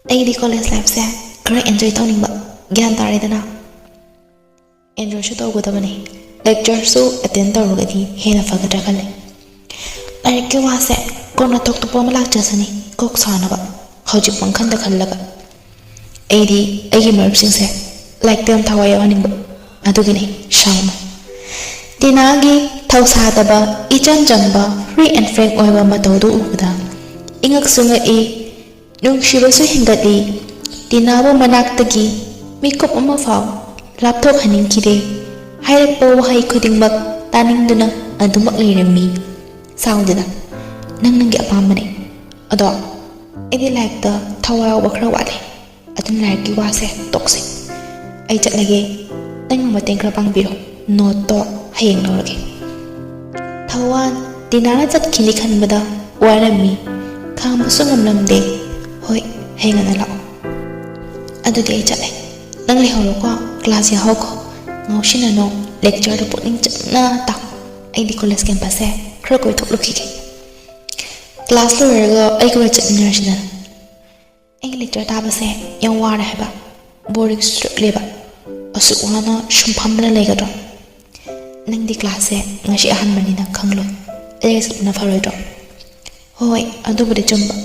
ꯑꯩꯗꯤ ꯀꯣꯂꯦꯖ ꯂꯥꯏꯐꯁꯦ ꯈꯔ ꯑꯦꯟꯖꯣꯏ ꯇꯧꯅꯤꯡꯕ ꯒ꯭ꯌꯥꯟ ꯇꯥꯔꯦꯗꯅ ꯑꯦꯟꯖꯣꯏꯁꯨ ꯇꯧꯒꯗꯕꯅꯤ ꯂꯦꯛꯆꯔꯁꯨ ꯑꯦꯇꯦꯟ ꯇꯧꯔꯒꯗꯤ ꯍꯦꯟꯅ ꯐꯒꯗ꯭ꯔꯥ ꯈꯜꯂꯦ ꯂꯥꯏꯔꯤꯛꯀꯤ ꯋꯥꯁꯦ ꯀꯣꯟꯅ ꯇꯣꯛ ꯇꯣꯛꯄ ꯑꯃ ꯂꯥꯛꯆꯁꯅꯤ ꯀꯣꯛ ꯁꯥꯅꯕ ꯍꯧꯖꯤꯛ ꯄꯪꯈꯟꯗ ꯈꯜꯂꯒ ꯑꯩꯗꯤ ꯑꯩꯒꯤ ꯃꯔꯨꯞꯁꯤꯡꯁꯦ ꯂꯥꯏꯔꯤꯛꯇ ꯌꯥꯝ ꯊꯋꯥꯏ ꯌꯥꯎꯍꯟꯅꯤꯡꯕ ꯑꯗꯨꯒꯤꯅꯤ ꯁꯥꯎꯅ ꯇꯤꯅꯥꯒꯤ ꯊꯧꯁꯥꯗꯕ ꯏꯆꯝ ꯆꯝꯕ ꯐ꯭ꯔꯤ ꯑꯦꯟ ꯐ꯭ꯔꯦꯡ ꯑꯣꯏꯕ ꯃꯇꯧꯗꯨ ꯎꯕꯗ ꯏꯉꯛꯁꯨ ꯉꯛꯏ ꯅꯨꯡꯁꯤꯕꯁꯨ ꯍꯦꯟꯒꯠꯂꯤ ꯇꯤꯅꯥꯕꯨ ꯃꯅꯥꯛꯇꯒꯤ ꯃꯤꯀꯨꯞ ꯑꯃ ꯐꯥꯎ ꯂꯥꯞꯊꯣꯛꯍꯟꯅꯤꯡꯈꯤꯗꯦ ꯍꯥꯏꯔꯛꯄ ꯋꯥꯍꯩ ꯈꯨꯗꯤꯡꯃꯛ ꯇꯥꯅꯤꯡꯗꯨꯅ ꯑꯗꯨꯃꯛ ꯂꯩꯔꯝꯃꯤ ꯁꯥꯎꯗꯅ ꯅꯪꯒꯤ ꯑꯄꯥꯝꯕꯅꯤ ꯑꯗꯣ ꯑꯩꯗꯤ ꯂꯥꯏꯔꯤꯛꯇ ꯊꯋꯥꯏ ꯌꯥꯎꯕ ꯈꯔ ꯋꯥꯠꯂꯦ ꯑꯗꯨꯅ ꯂꯥꯏꯔꯤꯛꯀꯤ ꯋꯥꯁꯦ ꯇꯣꯛꯁꯤ ꯑꯩ ꯆꯠꯂꯒꯦ ꯅꯪꯅ ꯃꯇꯦꯡ ꯈꯔ ꯄꯥꯡꯕꯤꯔꯣ ꯅꯣꯠꯇꯣ ꯍꯌꯦꯡ ꯂꯧꯔꯒꯦ ꯊꯋꯥꯟ ꯇꯤꯅꯥꯅ ꯆꯠꯈꯤꯅꯤ ꯈꯟꯕꯗ ꯋꯥꯔꯝꯃꯤ ꯈꯥꯡꯕꯁꯨ ꯉꯝꯂꯝꯗꯦ ꯍꯣꯏ ꯍꯌꯦꯡ ꯉꯟꯅ ꯂꯥꯛꯑꯣ ꯑꯗꯨꯗꯤ ꯑꯩ ꯆꯠꯂꯦ ꯅꯪ ꯂꯩꯍꯧꯔꯣꯀꯣ ꯀ꯭ꯂꯥꯁ ꯌꯥꯍꯧꯀꯣ ꯉꯥꯎꯁꯤꯟꯅꯅꯣ ꯂꯦꯛꯆꯔꯗꯨ ꯄꯨꯛꯅꯤꯡ ꯆꯪꯅ ꯇꯥꯎ ꯑꯩꯗꯤ ꯀꯣꯂꯦꯖ ꯀꯦꯝꯄꯁꯁꯦ ꯈꯔ ꯀꯣꯏꯊꯣꯛꯂꯨꯈꯤꯒꯦ ꯀ꯭ꯂꯥꯁ ꯂꯣꯏꯔꯒ ꯑꯩꯒ ꯆꯠꯃꯤꯟꯅꯔꯁꯤꯗ ꯑꯩꯒꯤ ꯂꯦꯛꯆꯔ ꯇꯥꯕꯁꯦ ꯌꯥꯝ ꯋꯥꯔꯦ ꯍꯥꯏꯕ ꯕꯣꯔꯤꯡ ꯆꯠꯂꯦꯕ ꯑꯁꯨꯛ ꯋꯥꯅ ꯁꯨꯝ ꯐꯝꯗꯅ ꯂꯩꯒꯗ꯭ꯔꯣ ꯅꯪꯗꯤ ꯀ꯭ꯂꯥꯁꯁꯦ ꯉꯁꯤ ꯑꯍꯥꯟꯕꯅꯤꯅ ꯈꯪꯂꯣꯏ ꯑꯩꯒ ꯆꯠꯄꯅ ꯐꯔꯣꯏꯗ꯭ꯔꯣ ꯍꯣꯏ ꯑꯗꯨꯕꯨꯗꯤ ꯆꯨꯝꯕ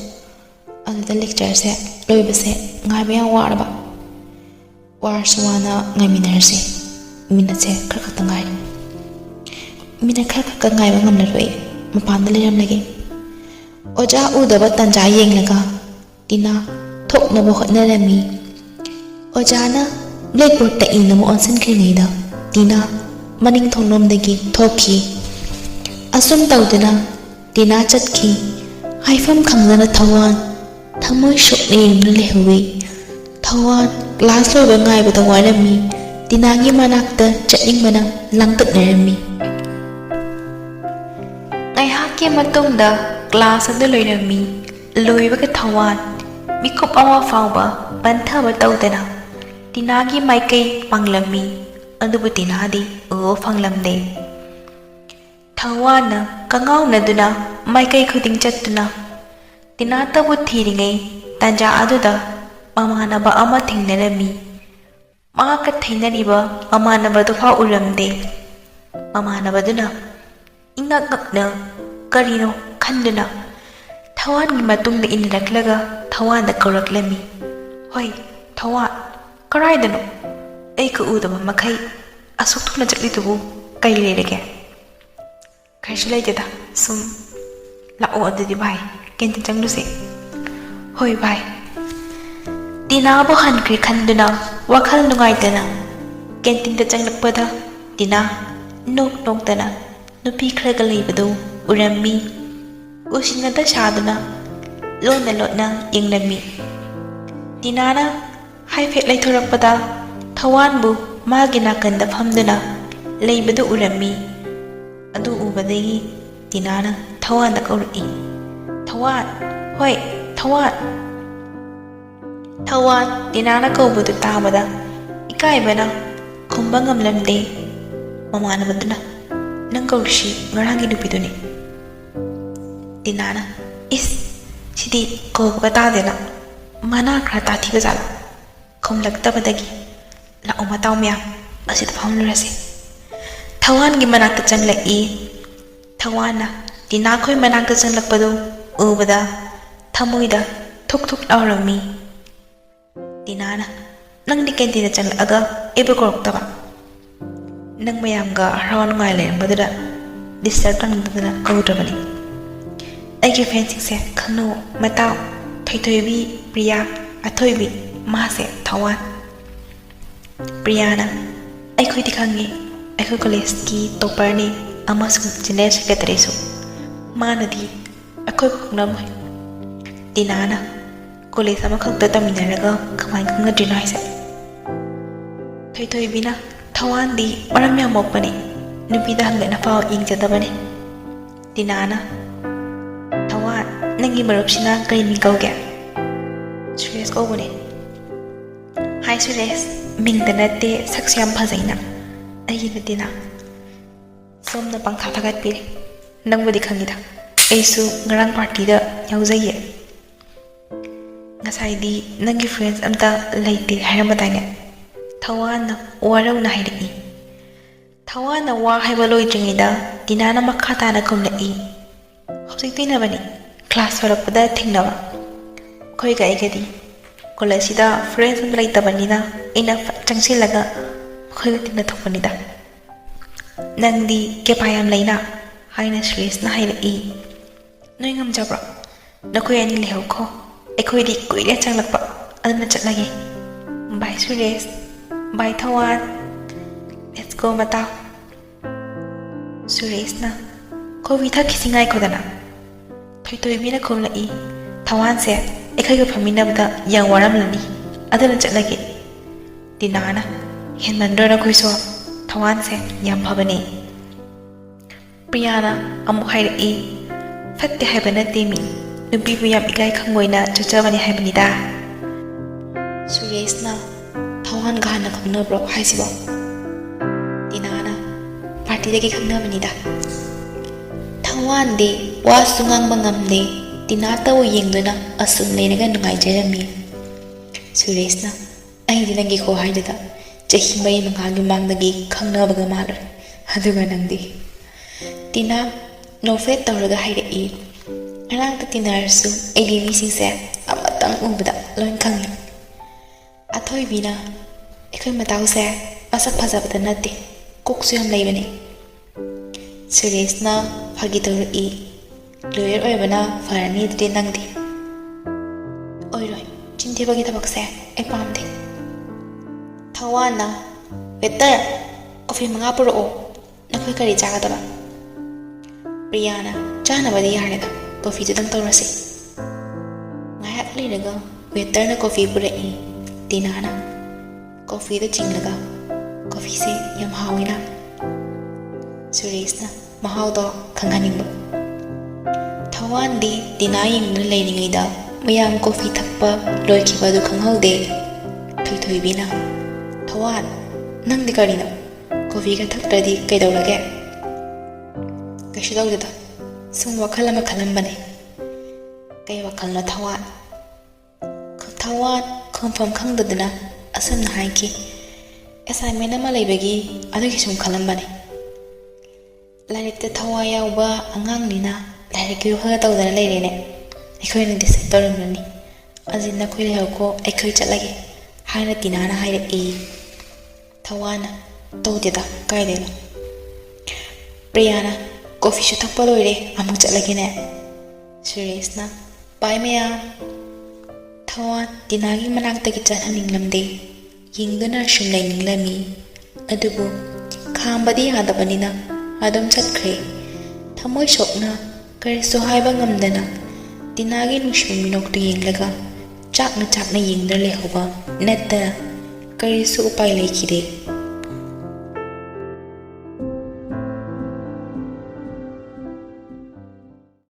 ꯑꯗꯨꯗ ꯂꯦꯛꯆꯔꯁꯦ ꯂꯣꯏꯕꯁꯦ ꯉꯥꯏꯕ ꯌꯥꯝ ꯋꯥꯔꯕ ꯋꯥꯔꯁꯨ ꯋꯥꯅ ꯉꯥꯏꯃꯤꯟꯅꯔꯁꯤ ꯃꯤꯅꯠꯁꯦ ꯈꯔ ꯈꯛꯇ ꯉꯥꯏꯔꯦ ꯃꯤꯅꯠ ꯈꯔ ꯈꯛꯇ ꯉꯥꯏꯕ ꯉꯝꯂꯔꯣꯏ ꯃꯄꯥꯟꯗ ꯂꯩꯔꯝꯂꯒꯦ ꯑꯣꯖꯥ ꯎꯗꯕ ꯇꯟꯖꯥ ꯌꯦꯡꯂꯒ ꯇꯤꯅꯥ ꯊꯣꯛꯅꯕ ꯍꯣꯠꯅꯔꯝꯃꯤ ꯑꯣꯖꯥꯅ ꯕ꯭ꯂꯦꯛꯕꯣꯔꯗꯇ ꯏꯅꯕ ꯑꯣꯟꯁꯤꯟꯈ꯭ꯔꯤꯉꯩꯗ ꯇꯤꯅꯥ ꯃꯅꯤꯡ ꯊꯣꯡꯂꯣꯝꯗꯒꯤ ꯊꯣꯛꯈꯤ ꯑꯁꯨꯝ ꯇꯧꯗꯨꯅ ꯇꯤꯅꯥ ꯆꯠꯈꯤ ꯍꯥꯏꯐꯝ ꯈꯪꯗꯅ ꯊꯋꯥꯟ ꯊꯃꯣꯏ ꯁꯣꯛꯅ ꯌꯦꯡꯗꯨꯅ ꯂꯩꯍꯧꯏ ꯊꯋꯥꯟ ꯀ꯭ꯂꯥꯁ ꯂꯣꯏꯕ ꯉꯥꯏꯕꯗ ꯋꯥꯔꯝꯃꯤ ꯇꯤꯅꯥꯒꯤ ꯃꯅꯥꯛꯇ ꯆꯠꯅꯤꯡꯕꯅ ꯂꯥꯡꯇꯛꯅꯔꯝꯃꯤ ꯉꯥꯏꯍꯥꯛꯀꯤ ꯃꯇꯨꯡꯗ ꯀ꯭ꯂꯥꯁ ꯑꯗꯨ ꯂꯣꯏꯔꯝꯃꯤ ꯂꯣꯏꯕꯒ ꯊꯋꯥꯟ ꯃꯤꯀꯨꯞ ꯑꯃ ꯐꯥꯎꯕ ꯄꯟꯊꯕ ꯇꯧꯗꯅ ꯇꯤꯅꯥꯒꯤ ꯃꯥꯏꯀꯩ ꯄꯥꯡꯂꯝꯃꯤ ꯑꯗꯨꯕꯨ ꯇꯤꯅꯥꯗꯤ ꯎꯕ ꯐꯪꯂꯝꯗꯦ ꯊꯋꯥꯟꯅ ꯀꯉꯥꯎꯅꯗꯨꯅ ꯃꯥꯏꯀꯩ ꯈꯨꯗꯤꯡ ꯆꯠꯇꯨꯅ ꯇꯤꯅꯥꯇꯕꯨ ꯊꯤꯔꯤꯉꯩ ꯇꯟꯖꯥ ꯑꯗꯨꯗ ꯃꯃꯥꯟꯅꯕ ꯑꯃ ꯊꯦꯡꯅꯔꯝꯃꯤ ꯃꯍꯥꯛꯀ ꯊꯦꯡꯅꯔꯤꯕ ꯃꯃꯥꯟꯅꯕꯗꯨ ꯐꯥꯎ ꯎꯔꯝꯗꯦ ꯃꯃꯥꯟꯅꯕꯗꯨꯅ ꯏꯉꯛ ꯉꯛꯅ ꯀꯔꯤꯅꯣ ꯈꯟꯗꯨꯅ ꯊꯋꯥꯟꯒꯤ ꯃꯇꯨꯡꯗ ꯏꯟꯅꯔꯛꯂꯒ ꯊꯋꯥꯟꯗ ꯀꯧꯔꯛꯂꯝꯃꯤ ꯍꯣꯏ ꯊꯋꯥꯟ ꯀꯔꯥꯏꯗꯅꯣ ꯑꯩꯒ ꯎꯗꯕ ꯃꯈꯩ ꯑꯁꯨꯛ ꯊꯨꯅ ꯆꯠꯂꯤꯗꯨꯕꯨ ꯀꯩ ꯂꯩꯔꯒꯦ ꯀꯩꯁꯨ ꯂꯩꯇꯦꯗ ꯁꯨꯝ ꯂꯥꯛꯑꯣ ꯑꯗꯨꯗꯤ ꯚꯥꯏ ꯀꯦꯟꯇꯤꯟ ꯆꯪꯂꯨꯁꯦ ꯍꯣꯏ ꯚꯥꯏ ꯇꯤꯅꯥꯕꯨ ꯍꯟꯈ꯭ꯔꯦ ꯈꯟꯗꯨꯅ ꯋꯥꯈꯜ ꯅꯨꯡꯉꯥꯏꯇꯅ ꯀꯦꯟꯇꯤꯟꯗ ꯆꯪꯂꯛꯄꯗ ꯇꯤꯅꯥ ꯅꯣꯛ ꯅꯣꯛꯇꯅ ꯅꯨꯄꯤ ꯈꯔꯒ ꯂꯩꯕꯗꯨ ꯎꯔꯝꯃꯤ ꯎꯁꯤꯟꯅꯗ ꯁꯥꯗꯨꯅ ꯂꯣꯟꯅ ꯂꯣꯟꯅ ꯌꯦꯡꯂꯝꯃꯤ ꯇꯤꯅꯥꯅ ꯍꯥꯏꯐꯦꯠ ꯂꯩꯊꯣꯔꯛꯄꯗ ꯊꯋꯥꯟꯕꯨ ꯃꯥꯒꯤ ꯅꯥꯀꯟꯗ ꯐꯝꯗꯨꯅ ꯂꯩꯕꯗꯨ ꯎꯔꯝꯃꯤ ꯑꯗꯨ ꯎꯕꯗꯒꯤ ꯇꯤꯅꯥꯅ ꯊꯋꯥꯟꯗ ꯀꯧꯔꯛꯏ ꯊꯋꯥꯟ ꯍꯣꯏ ꯊꯋꯥꯟ ꯊꯋꯥꯟ ꯇꯤꯅꯥꯅ ꯀꯧꯕꯗꯨ ꯇꯥꯕꯗ ꯏꯀꯥꯏꯕꯅ ꯈꯨꯝꯕ ꯉꯝꯂꯝꯗꯦ ꯃꯃꯥꯟꯅꯕꯗꯨꯅ ꯅꯪ ꯀꯧꯔꯤꯁꯤ ꯉꯔꯥꯡꯒꯤ ꯅꯨꯄꯤꯗꯨꯅꯤ ꯇꯤꯅꯥꯅ ꯏꯁ ꯁꯤꯗꯤ ꯀꯧꯕꯒ ꯇꯥꯗꯦꯅ ꯃꯅꯥ ꯈꯔ ꯇꯥꯊꯤꯕ ꯖꯥꯠꯂ ꯈꯨꯝꯂꯛꯇꯕꯗꯒꯤ ꯂꯥꯛꯑꯣ ꯃꯇꯥꯎ ꯃꯌꯥꯝ ꯑꯁꯤꯗ ꯐꯝꯂꯨꯔꯁꯤ ꯊꯋꯥꯟꯒꯤ ꯃꯅꯥꯛꯇ ꯆꯪꯂꯛꯏ ꯊꯋꯥꯟꯅ ꯇꯤꯅꯥꯈꯣꯏ ꯃꯅꯥꯛꯇ ꯆꯪꯂꯛꯄꯗꯨ ꯎꯕꯗ ꯊꯃꯣꯏꯗ ꯊꯨꯛ ꯊꯨꯛ ꯂꯥꯎꯔꯝꯃꯤ ꯇꯤꯅꯥꯅ ꯅꯪꯗꯤ ꯀꯦꯟꯇꯤꯟꯗ ꯆꯪꯂꯛꯑꯒ ꯑꯩꯕꯨ ꯀꯧꯔꯛꯇꯕ ꯅꯪ ꯃꯌꯥꯝꯒ ꯍꯔꯥꯎ ꯅꯨꯡꯉꯥꯏ ꯂꯩꯔꯝꯕꯗꯨꯗ ꯗꯤꯁꯇꯔꯕ ꯇꯧꯅꯤꯡꯗꯗꯅ ꯀꯧꯗ꯭ꯔꯕꯅꯤ ꯑꯩꯒꯤ ꯐ꯭ꯔꯦꯟꯁꯤꯡꯁꯦ ꯈꯪꯅꯧ ꯃꯇꯥꯎ ꯊꯣꯏꯊꯣꯏꯕꯤ ꯄ꯭ꯔꯤꯌꯥ ꯑꯊꯣꯏꯕꯤ ꯃꯥꯁꯦ ꯊꯋꯥꯟ ꯄ꯭ꯔꯤꯌꯥꯅ ꯑꯩꯈꯣꯏꯗꯤ ꯈꯪꯉꯤ ꯑꯩꯈꯣꯏ ꯀꯣꯂꯦꯖꯀꯤ ꯇꯣꯞꯄꯔꯅꯤ ꯑꯃꯁꯨꯡ ꯖꯦꯅꯔꯦꯜ ꯁꯦꯀ꯭ꯔꯦꯇꯔꯤꯁꯨ ꯃꯥꯅꯗꯤ ꯑꯩꯈꯣꯏꯕꯨ ꯈꯪꯂꯝꯃꯣꯏ ꯇꯤꯅꯥꯅ ꯀꯣꯂꯦꯖ ꯑꯃꯈꯛꯇ ꯇꯝꯃꯤꯟꯅꯔꯒ ꯀꯃꯥꯏꯅ ꯈꯪꯅꯗ꯭ꯔꯤꯅꯣ ꯍꯥꯏꯁꯦ ꯊꯣꯏꯊꯣꯏꯕꯤꯅ ꯊꯋꯥꯟꯗꯤ ꯃꯔꯝ ꯌꯥꯝ ꯃꯣꯛꯄꯅꯤ ꯅꯨꯄꯤꯗ ꯍꯪꯒꯠꯅ ꯐꯥꯎ ꯌꯦꯡꯖꯗꯕꯅꯤ ꯇꯤꯅꯥꯅ ꯊꯋꯥꯟ ꯅꯪꯒꯤ ꯃꯔꯨꯞꯁꯤꯅ ꯀꯔꯤ ꯃꯤꯡ ꯀꯧꯒꯦ ꯁꯨꯔꯦꯁ ꯀꯧꯕꯅꯦ ꯍꯥꯏ ꯁꯨꯔꯦꯁ ꯃꯤꯡꯗ ꯅꯠꯇꯦ ꯁꯛꯁꯨ ꯌꯥꯝ ꯐꯖꯩꯅ ꯑꯩꯒꯤ ꯅꯠꯇꯦꯅ ꯁꯣꯝꯅ ꯄꯪꯊꯥ ꯊꯥꯒꯠꯄꯤꯔꯦ Nangbudi khangida. Aisu ngarang party da yauzaye. Ngasai di nangi friends amta laite hairamatane. Thawana warau na hairi. Thawana wa haiba loidringida dinana makhatana kumlai. Hojik tinabani class horapada thingnaba. Khoi ga igadi college sida friends am laitabani ina changsilaga khoi tinna thokpanida. Nangdi kepayam laina haina stress na hairi. Noi ngam jabra nakoi ani lehau kho ekhoi di kuire changlakpa adna chatlage. Bye Suresh, bye Thawan, let's go mata. Suresh na kovi tha kisingai khodana thoi toi mina khomlai. Thawan se ekhoi ga phamina bada yang waram lani adana chatlage. Dinana henmandra khoiso Thawan se yam phabani. Priyana amu hairi fatte haibana temi nubi bu yam ikai khangoina chachabani haibanida. Suresh na Thawan ga hana khangnabro haisibo. Dinana party dagi khangnabanida. Thawan de wa sungang bangamde dinata wo yengduna asum lenaga nungai jerami. Suresh na ai dinangi ko haidada chahi mai mangangi mangdagi khangnabaga malur aduga nangdi. Tina novet tawraga hairei. Ngarangta tinarsu aidi misingse amatang ubada loin khangi. Athoi bina ekhoi matause masak phajabada nate koksu yam leibani. Suresh na phagi tawrai lawyer oibana farani de nangdi. Oiroi chinthi bagi tabakse ai pamde. Thawan na waiter coffee manga puro nakhoi kari chagadaba. Priyana chanabadi yareda coffee jadang tawrase. Ngayak leiraga waiter na coffee purai. Dinana coffee da chinglaga coffee se yam hawina. Suresh na mahau do khanghaningba. Thawan di dina yingna leiringaida mayam coffee thakpa loikiba du khanghaude. Thoi bina Thawan nang di karina coffee ka thaktradi kaidawlage. Kaisu dawdada sum wakhal ama khalambane. Kai wakhal na Thawan khompham khangdadana asam na haiki assignment ama leibagi adugi sum khalambane. Lairikta Thawan yauba angang nina lairik yu ha tawdana leirene ekhoi na decide tawramani azina khoi lehauko ekhoi chatlage haina dinana hairei. Thawan tawdeda kaidena. Priyana coffee shu thakpa loire amu chatlage ne. Suresh na bye maya. Thawan dinagi manaktagi chalhaninglamde yingduna shum laininglami adubu khambadi yadabanina adum chatkre. Thamoi sokna karisu haiba ngamdana dinagi nushmi minoktu yinglaga chakna yingdar lehoba netta karisu upai leikide.